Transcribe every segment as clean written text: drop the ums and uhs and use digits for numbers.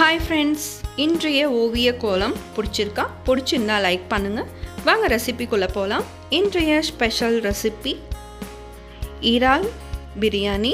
Hi friends, இன்றைய ஓவிய கோலம் பிடிச்சிருக்கா? பிடிச்சிருந்தா லைக் பண்ணுங்கள். வாங்க ரெசிபிக்குள்ளே போகலாம். இன்றைய ஸ்பெஷல் ரெசிபி இறால் பிரியாணி.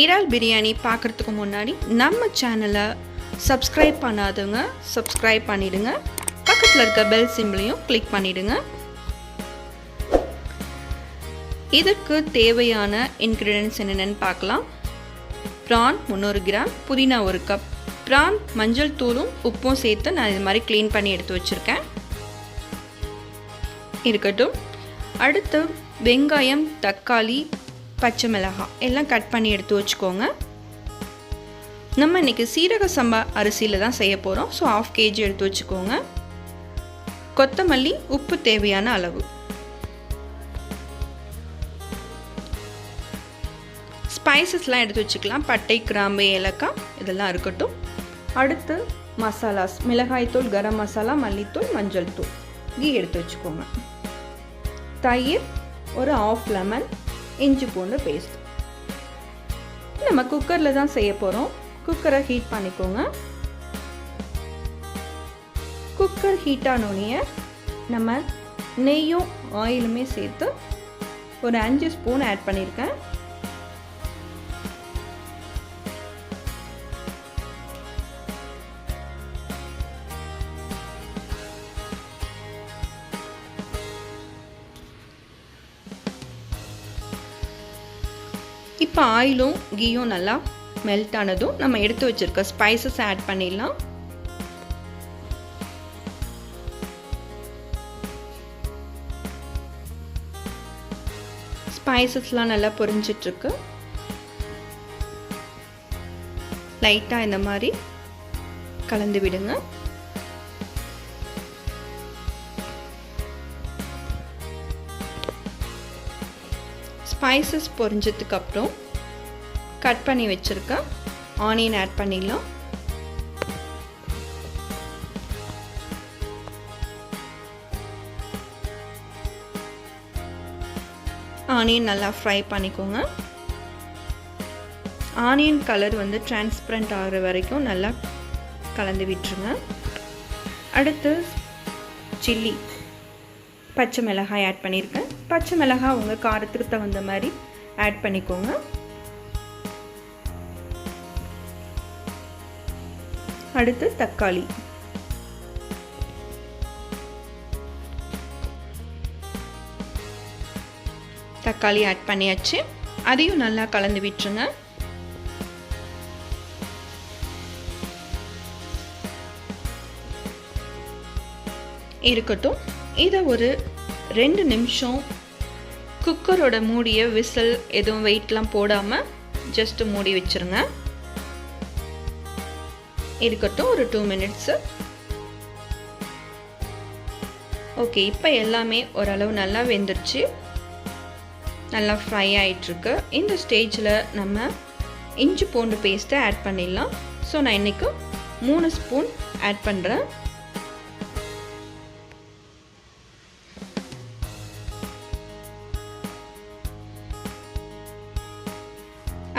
இறால் பிரியாணி பார்க்குறதுக்கு முன்னாடி நம்ம சேனலை சப்ஸ்கிரைப் பண்ணாதவங்க சப்ஸ்கிரைப் பண்ணிவிடுங்க. பக்கத்தில் இருக்க பெல் சிம்பிளையும் கிளிக் பண்ணிவிடுங்க. இதற்கு தேவையான இன்க்ரீடியன்ட்ஸ் என்னென்னு பார்க்கலாம். ப்ரான் 300 கிராம், புதினா 1 கப். ப்ரான் மஞ்சள் தூளும் உப்பும் சேர்த்து நான் இது மாதிரி க்ளீன் பண்ணி எடுத்து வச்சுருக்கேன். இருக்கட்டும். அடுத்து வெங்காயம், தக்காளி, பச்சை மிளகாய் எல்லாம் கட் பண்ணி எடுத்து வச்சுக்கோங்க. நம்ம இன்றைக்கி சீரக சம்பா அரிசியில் தான் செய்ய போகிறோம். ஸோ 1/2 kg எடுத்து வச்சுக்கோங்க. கொத்தமல்லி, உப்பு தேவையான அளவு. ஸ்பைசஸ்லாம் எடுத்து வச்சுக்கலாம். பட்டை, கிராம்பு, ஏலக்காய் இதெல்லாம் இருக்கட்டும். அடுத்து மசாலாஸ், மிளகாய்த்தூள், கரம் மசாலா, மல்லித்தூள், மஞ்சள் தூள், கீ எடுத்து வச்சுக்கோங்க. தயிர், ஒரு 1/2 லெமன், இஞ்சி பூண்டு பேஸ்ட். நம்ம குக்கரில் தான் செய்ய போகிறோம். குக்கரை ஹீட் பண்ணிக்கோங்க. குக்கர் ஹீட் ஆனோடனே நம்ம நெய்யும் ஆயிலுமே சேர்த்து ஒரு 5 ஸ்பூன் ஆட் பண்ணியிருக்கேன். இப்போ ஆயிலும் கீயும் நல்லா மெல்ட் ஆனதும் நம்ம எடுத்து வச்சிருக்க ஸ்பைசஸ் ஆட் பண்ணிடலாம். ஸ்பைசஸ்லாம் நல்லா பொரிஞ்சிட்ருக்கு. லைட்டாக இந்த மாதிரி கலந்து விடுங்க. ஸ்பைசஸ் பொரிஞ்சதுக்கப்புறம் கட் பண்ணி வச்சுருக்க ஆனியன் ஆட் பண்ணிடலாம். ஆனியன் நல்லா ஃப்ரை பண்ணிக்கோங்க. ஆனியன் கலர் வந்து டிரான்ஸ்பரண்ட் ஆகிற வரைக்கும் நல்லா கலந்து விட்டுருங்க. அடுத்து சில்லி, பச்சை மிளகாய் ஆட் பண்ணியிருக்கேன். பச்சை மிளகாய் உங்கள் காரத்துக்கு தகுந்த மாதிரி ஆட் பண்ணிக்கோங்க. அடுத்து தக்காளி, தக்காளி ஆட் பண்ணியாச்சு. அதையும் நல்லா கலந்து விட்டுருங்க. இருக்கட்டும். இதை ஒரு 2 நிமிஷம் குக்கரோட மூடிய விசில் எதுவும் வெயிட்லாம் போடாமல் ஜஸ்ட் மூடி வச்சுருங்க. இருக்கட்டும் ஒரு 2 மினிட்ஸு. ஓகே, இப்போ எல்லாமே ஓரளவு நல்லா வெந்துருச்சு. நல்லா ஃப்ரை ஆகிட்டுருக்கு. இந்த ஸ்டேஜில் நம்ம இஞ்சி பூண்டு பேஸ்ட்டை ஆட் பண்ணிடலாம். ஸோ நான் இன்றைக்கி 3 ஸ்பூன் ஆட் பண்ணுறேன்.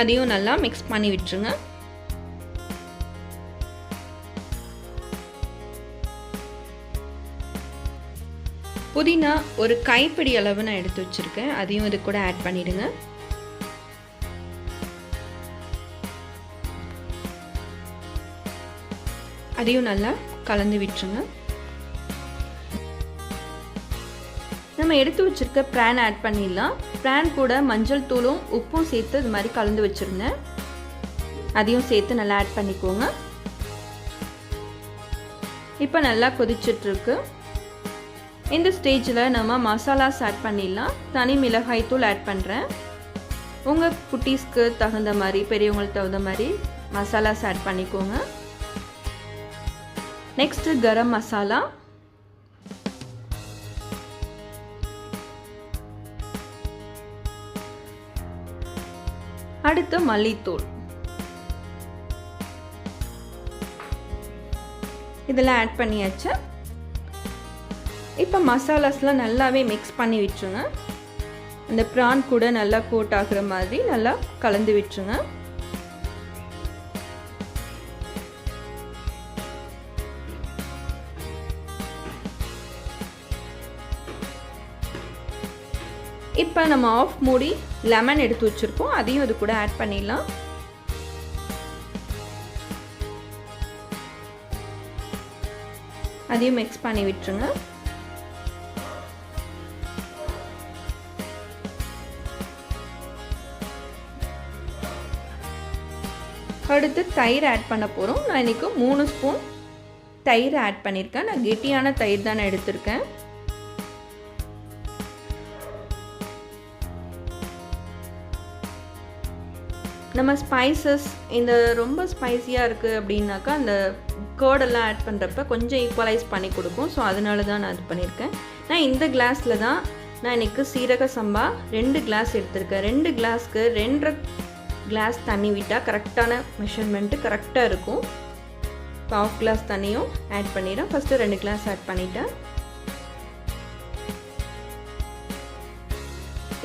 அதையும் நல்லா மிக்ஸ் பண்ணி விட்டுருங்க. புதினா ஒரு கைப்பிடி அளவு நான் எடுத்து வச்சுருக்கேன். அதையும் இது கூட ஆட் பண்ணிடுங்க. அதையும் நல்லா கலந்து விட்டுருங்க. நம்ம எடுத்து வச்சுருக்க ப்ரான் ஆட் பண்ணிடலாம். ப்ரான் கூட மஞ்சள் தூளும் உப்பும் சேர்த்து இது மாதிரி கலந்து வச்சுருந்தேன். அதையும் சேர்த்து நல்லா ஆட் பண்ணிக்கோங்க. இப்போ நல்லா கொதிச்சிட்ருக்கு. இந்த ஸ்டேஜில் நம்ம மசாலாஸ் ஆட் பண்ணிடலாம். தனி மிளகாய் தூள் ஆட் பண்ணுறேன். உங்கள் குட்டீஸ்க்கு தகுந்த மாதிரி, பெரியவங்களுக்கு தகுந்த மாதிரி மசாலாஸ் ஆட் பண்ணிக்கோங்க. நெக்ஸ்ட்டு கரம் மசாலா, அடுத்து மல்லித்தூள். இதெல்லாம் ஆட் பண்ணியாச்சு. இப்போ மசாலாஸ்லாம் நல்லாவே மிக்ஸ் பண்ணி விட்டுருங்க. இந்த ப்ரான் கூட நல்லா கோட் ஆகுற மாதிரி நல்லா கலந்து விட்டுருங்க. இப்போ நம்ம ஆஃப் மூடி லெமன் எடுத்து வச்சுருக்கோம், அதையும் அது கூட ஆட் பண்ணிடலாம். அதையும் மிக்ஸ் பண்ணி விட்டுருங்க. அடுத்து தயிர் ஆட் பண்ண போகிறோம். நான் இன்றைக்கி 3 ஸ்பூன் தயிர் ஆட் பண்ணியிருக்கேன். நான் கெட்டியான தயிர் தான் நான் எடுத்திருக்கேன். நம்ம ஸ்பைசஸ் இந்த ரொம்ப ஸ்பைஸியாக இருக்குது அப்படின்னாக்கா அந்த கேர்டெல்லாம் ஆட் பண்ணுறப்ப கொஞ்சம் ஈக்குவலைஸ் பண்ணி கொடுக்கும். ஸோ அதனால தான் நான் இது பண்ணியிருக்கேன். நான் இந்த கிளாஸில் தான் நான் இன்றைக்கி சீரக சம்பா 2 கிளாஸ் எடுத்திருக்கேன். 2 கிளாஸ்க்கு 2.5 கிளாஸ் தண்ணி விட்டால் கரெக்டான மெஷர்மெண்ட்டு கரெக்டாக இருக்கும். இப்போ 1/2 கிளாஸ் தண்ணியும் ஆட் பண்ணிடுறேன். ஃபஸ்ட்டு 2 கிளாஸ் ஆட் பண்ணிட்டேன்.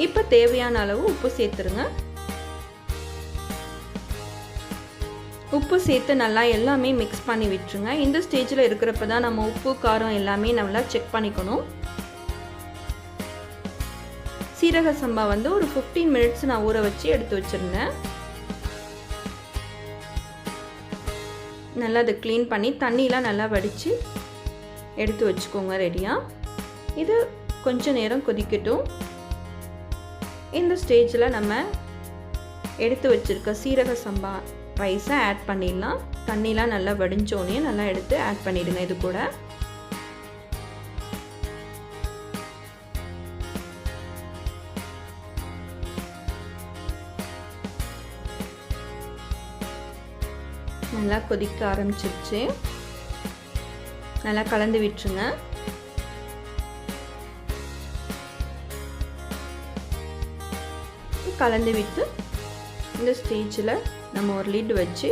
இப்போ தேவையான அளவு உப்பு சேர்த்துருங்க. உப்பு சேர்த்து நல்லா எல்லாமே மிக்ஸ் பண்ணி விட்டுருங்க. இந்த ஸ்டேஜில் இருக்கிறப்ப தான் நம்ம உப்பு காரம் எல்லாமே நல்லா செக் பண்ணிக்கணும். சீரக சம்பா வந்து ஒரு 15 மினிட்ஸ் நான் ஊற வச்சு எடுத்து வச்சுருந்தேன். நல்லா அதை க்ளீன் பண்ணி தண்ணியெலாம் நல்லா வடித்து எடுத்து வச்சுக்கோங்க ரெடியாக. இது கொஞ்சம் நேரம் கொதிக்கட்டும். இந்த ஸ்டேஜில் நம்ம எடுத்து வச்சுருக்க சீரக சம்பா ரைஸை ஆட் பண்ணிடலாம். தண்ணிலாம் நல்லா வடிஞ்சோடனே நல்லா எடுத்து ஆட் பண்ணிவிடுங்க. இது கூட நல்லா கொதிக்க ஆரம்பிச்சிருச்சு. நல்லா கலந்து விட்டுருங்க. கலந்து விட்டு இந்த ஸ்டேஜில் நம்ம ஒரு லிட் வச்சு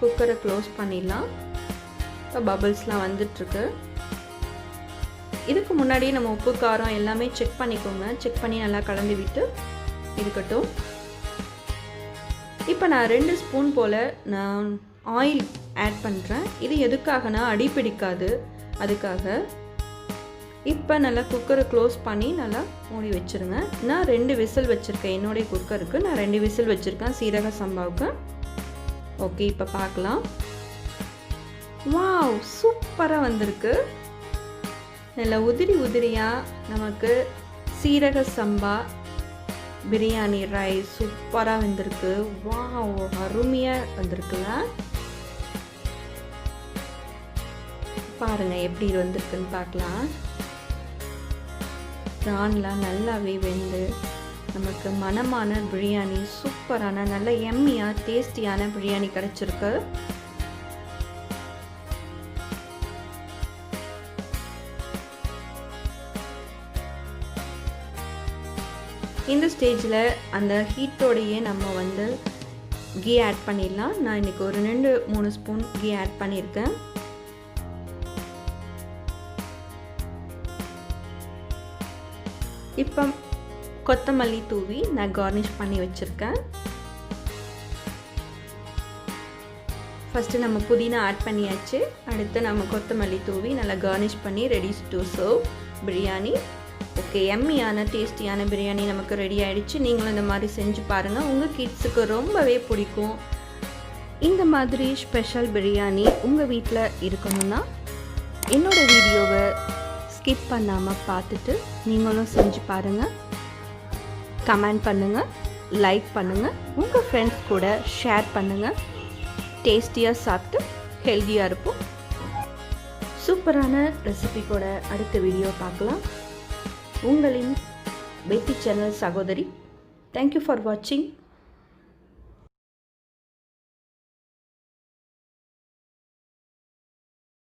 குக்கரை க்ளோஸ் பண்ணிடலாம். இப்போ பபிள்ஸ்லாம் வந்துட்டுருக்கு. இதுக்கு முன்னாடி நம்ம உப்பு காரம் எல்லாமே செக் பண்ணிக்கோங்க. செக் பண்ணி நல்லா கலந்து விட்டு இருக்கட்டும். இப்போ நான் 2 ஸ்பூன் போல் நான் ஆயில் ஆட் பண்ணுறேன். இது எதுக்காகனா அடி பிடிக்காது, அதுக்காக. இப்போ நல்லா குக்கரை க்ளோஸ் பண்ணி நல்லா மூடி வச்சுருங்க. நான் 2 விசில் வச்சுருக்கேன். என்னுடைய குக்கருக்கு நான் 2 விசில் வச்சுருக்கேன் சீரக சம்பாவுக்கு. ஓகே, இப்போ பார்க்கலாம். வாவ், சூப்பராக வந்திருக்கு. நல்லா உதிரி உதிரியாக நமக்கு சீரக சம்பா பிரியாணி ரைஸ் சூப்பராக வந்திருக்கு. வாவ், அருமையாக வந்திருக்குல்ல. பாருங்கள் எப்படி வந்திருக்குன்னு பார்க்கலாம். ப்ரான்லாம் நல்லாவே வெந்து நமக்கு மணமான பிரியாணி, சூப்பரான நல்ல எம்மியாக டேஸ்டியான பிரியாணி கிடச்சிருக்கு. இந்த ஸ்டேஜில் அந்த ஹீட்டோடையே நம்ம வந்து கீ ஆட் பண்ணிடலாம். நான் இன்றைக்கி ஒரு 2-3 ஸ்பூன் கீ ஆட் பண்ணியிருக்கேன். இப்போ கொத்தமல்லி தூவி நான் கார்னிஷ் பண்ணி வச்சுருக்கேன். ஃபஸ்ட்டு நம்ம புதினா ஆட் பண்ணியாச்சு. அடுத்து நம்ம கொத்தமல்லி தூவி நல்லா கார்னிஷ் பண்ணி ready to serve biryani. Okay, எம்மியான டேஸ்டியான பிரியாணி நமக்கு ரெடி ஆகிடுச்சு. நீங்களும் இந்த மாதிரி செஞ்சு பாருங்கள். உங்கள் கிட்ஸுக்கு ரொம்பவே பிடிக்கும். இந்த மாதிரி ஸ்பெஷல் பிரியாணி உங்கள் வீட்டில் இருக்கணும்னா என்னோடய வீடியோவை ஸ்கிப் பண்ணாமல் பார்த்துட்டு நீங்களும் செஞ்சு பாருங்கள். கமெண்ட் பண்ணுங்கள், லைக் பண்ணுங்கள், உங்கள் ஃப்ரெண்ட்ஸ் கூட ஷேர் பண்ணுங்கள். டேஸ்டியாக சாப்பிட்டு ஹெல்த்தியாக இருப்போம். சூப்பரான ரெசிபி கூட அடுத்த வீடியோ பார்க்கலாம். உங்களின் வெட்டி சேனல் சகோதரி. தேங்க்யூ ஃபார் வாட்சிங்.